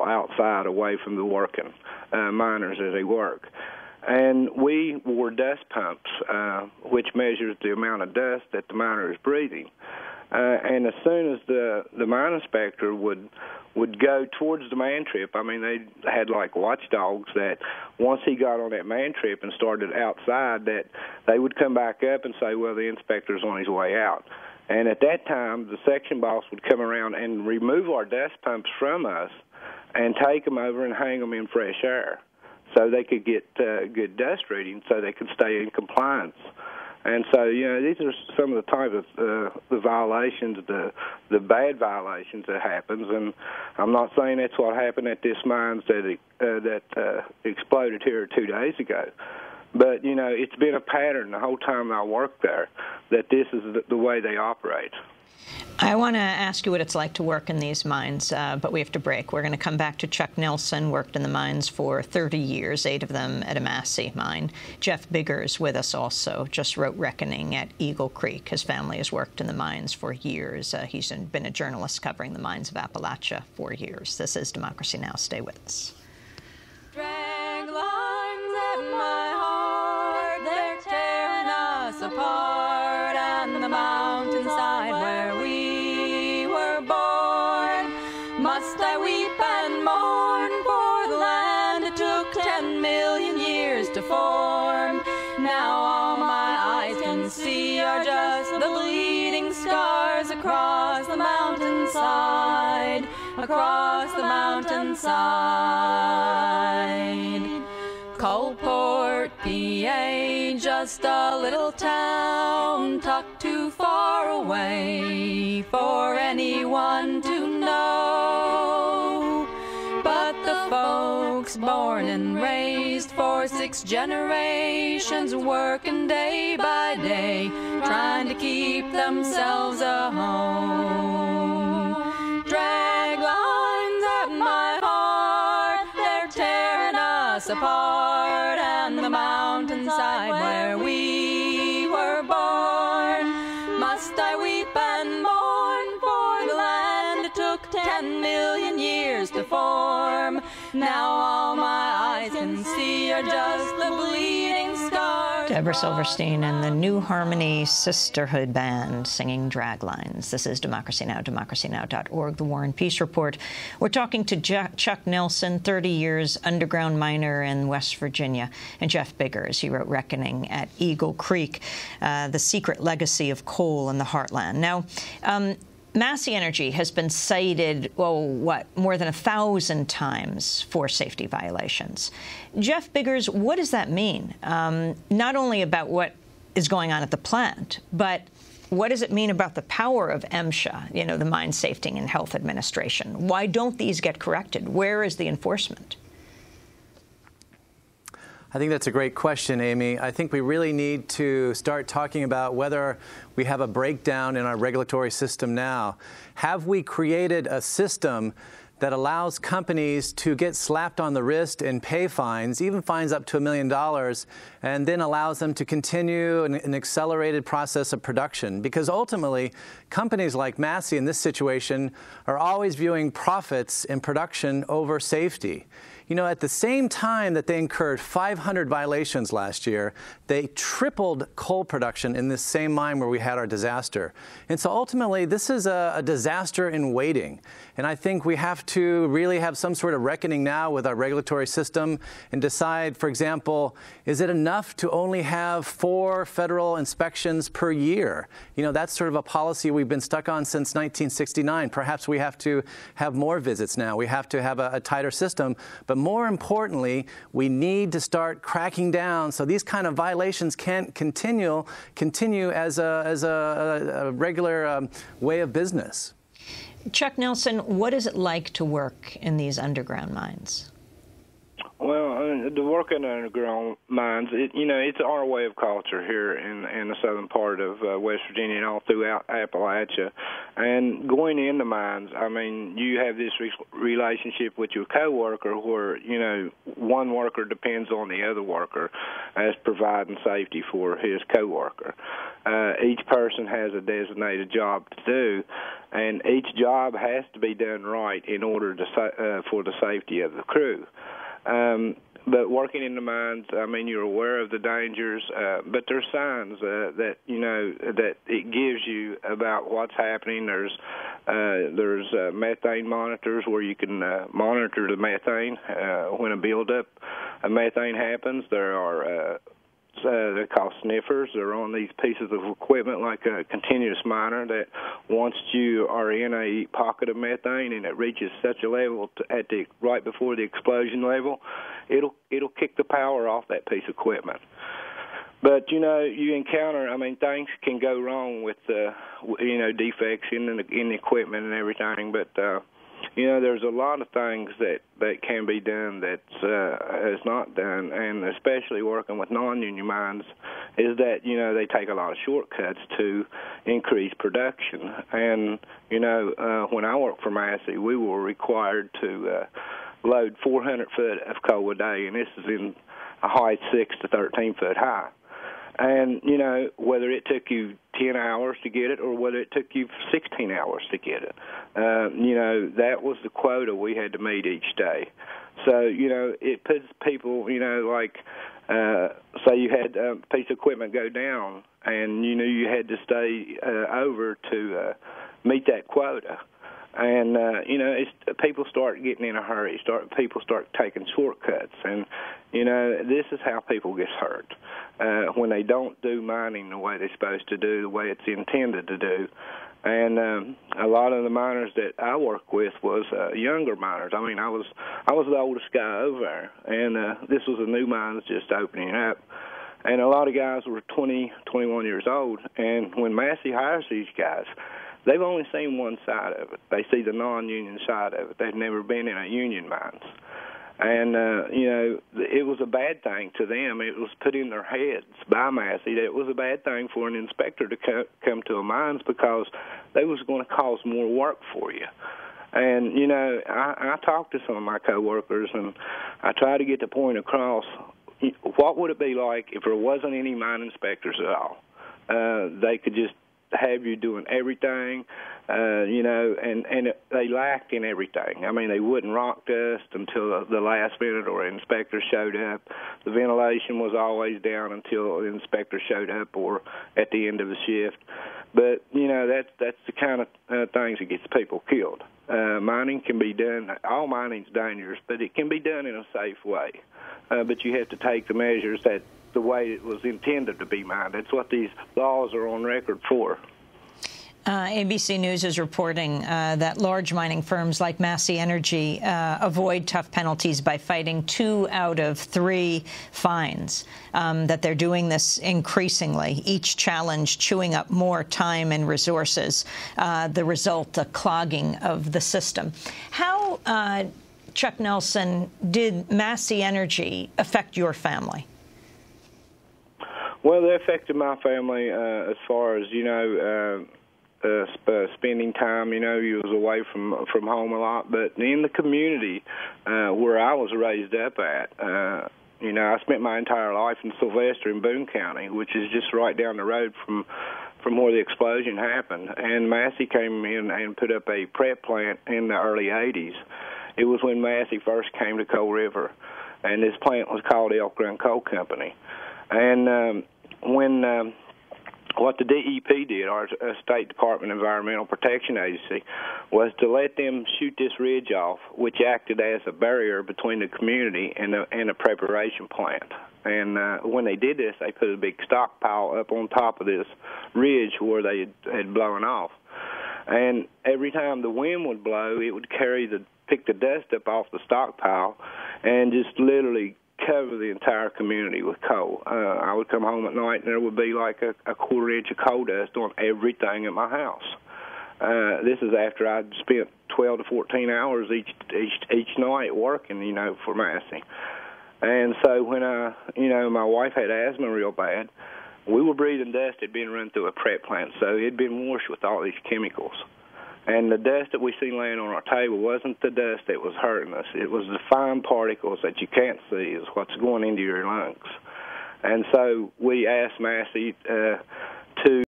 people outside away from the working miners as they work. And we wore dust pumps, which measures the amount of dust that the miner is breathing. And as soon as the mine inspector would go towards the man trip, I mean, they had like watchdogs that once he got on that man trip and started outside, that they would come back up and say, well, the inspector's on his way out. And at that time, the section boss would come around and remove our dust pumps from us and take them over and hang them in fresh air so they could get good dust readings so they could stay in compliance. And so, you know, these are some of the type of the violations, the bad violations that happens. And I'm not saying that's what happened at this mine that exploded here 2 days ago. But, you know, it's been a pattern the whole time I worked there that this is the way they operate. I want to ask you what it's like to work in these mines, but we have to break. We're going to come back to Chuck Nelson, worked in the mines for 30 years, 8 of them at a Massey mine. Jeff Biggers with us also, just wrote Reckoning at Eagle Creek. His family has worked in the mines for years. He's been a journalist covering the mines of Appalachia for years. This is Democracy Now! Stay with us. Drag lines at my heart, they're tearing us apart, and the mountainside where we were born. Must I weep and mourn for the land it took 10 million years to form? Now all my eyes can see are just the bleeding scars across the mountainside, across the mountainside. Coalport, PA, just a little town tucked too far away for anyone to know. But the folks born and raised for 6 generations, working day by day, trying to keep themselves a home. Drag lines at my heart, they're tearing us apart, and the mountainside where we were born. Must I weep and mourn for the land it took 10 million years to form? Now all my eyes can see are just the bleeding scars. Deborah Silverstein and the New Harmony Sisterhood Band singing Draglines. This is Democracy Now!, democracynow.org, The War and Peace Report. We're talking to Chuck Nelson, 30 years underground miner in West Virginia, and Jeff Biggers. He wrote Reckoning at Eagle Creek, The Secret Legacy of Coal in the Heartland. Now, Massey Energy has been cited, more than 1,000 times for safety violations. Jeff Biggers, what does that mean? Not only about what is going on at the plant, but what does it mean about the power of MSHA, you know, the Mine Safety and Health Administration? Why don't these get corrected? Where is the enforcement? I think that's a great question, Amy. I think we really need to start talking about whether we have a breakdown in our regulatory system now. Have we created a system that allows companies to get slapped on the wrist and pay fines, even fines up to $1 million, and then allows them to continue an accelerated process of production? Because ultimately, companies like Massey in this situation are always viewing profits in production over safety. You know, at the same time that they incurred 500 violations last year, they tripled coal production in this same mine where we had our disaster. And so ultimately, this is a disaster in waiting. And I think we have to really have some sort of reckoning now with our regulatory system and decide, for example, is it enough to only have 4 federal inspections per year? You know, that's sort of a policy we've been stuck on since 1969. Perhaps we have to have more visits now. We have to have a tighter system. But more importantly, we need to start cracking down so these kind of violations can't continue as a regular way of business. Chuck Nelson, what is it like to work in these underground mines? Well, the work in underground mines, it's our way of culture here in the southern part of West Virginia and all throughout Appalachia. And going into mines, I mean, you have this relationship with your coworker where, one worker depends on the other worker as providing safety for his coworker. Each person has a designated job to do, and each job has to be done right in order to for the safety of the crew. But working in the mines, I mean, you're aware of the dangers, but there's signs that that it gives you about what's happening. There's methane monitors where you can monitor the methane when a buildup of methane happens. There are they're called sniffers. They're on these pieces of equipment like a continuous miner that once you are in a pocket of methane and it reaches such a level right before the explosion level, it'll kick the power off that piece of equipment. But, you encounter, I mean, things can go wrong with, defects in the equipment and everything, but, there's a lot of things that can be done that is not done, and especially working with non-union mines, is that, they take a lot of shortcuts to increase production. And, when I worked for Massey, we were required to load 400 foot of coal a day, and this is in a height 6 to 13 foot high. And, whether it took you 10 hours to get it or whether it took you 16 hours to get it, that was the quota we had to meet each day. So, it puts people, like, say you had a piece of equipment go down and, you had to stay over to meet that quota. And, people start getting in a hurry. People start taking shortcuts. And, this is how people get hurt when they don't do mining the way they're supposed to do, the way it's intended to do. And a lot of the miners that I work with was younger miners. I mean, I was the oldest guy over there, and this was a new mine that's just opening up. And a lot of guys were 20, 21 years old. And when Massey hires these guys, they've only seen one side of it. They see the non-union side of it. They've never been in a union mines. And, it was a bad thing to them. It was put in their heads by Massey that it was a bad thing for an inspector to come to a mines because they was going to cause more work for you. And, I talked to some of my coworkers, and I tried to get the point across. What would it be like if there wasn't any mine inspectors at all? They could just have you doing everything, and they lacked in everything. I mean, they wouldn't rock dust until the last minute or an inspector showed up. The ventilation was always down until the inspector showed up or at the end of the shift. But, that's the kind of things that gets people killed. Mining can be done, all mining's dangerous, but it can be done in a safe way. But you have to take the measures that the way it was intended to be mined. That's what these laws are on record for. ABC News is reporting that large mining firms like Massey Energy avoid tough penalties by fighting 2 out of 3 fines, that they're doing this increasingly, each challenge chewing up more time and resources, the result, a clogging of the system. How, Chuck Nelson, did Massey Energy affect your family? Well, they affected my family as far as, spending time. You was away from home a lot. But in the community where I was raised up at, I spent my entire life in Sylvester in Boone County, which is just right down the road from where the explosion happened. And Massey came in and put up a prep plant in the early 80s. It was when Massey first came to Coal River, and this plant was called Elk Run Coal Company. And what the DEP did, our State Department Environmental Protection Agency, was to let them shoot this ridge off, which acted as a barrier between the community and the preparation plant. And when they did this, they put a big stockpile up on top of this ridge where they had blown off. And every time the wind would blow, it would pick the dust up off the stockpile and just literally cover the entire community with coal. I would come home at night and there would be like a quarter inch of coal dust on everything at my house. This is after I'd spent 12 to 14 hours each night working, for Massey. And so when my wife had asthma real bad, we were breathing dust that had been run through a prep plant, so it had been washed with all these chemicals. And the dust that we see laying on our table wasn't the dust that was hurting us. It was the fine particles that you can't see is what's going into your lungs. And so we asked Massey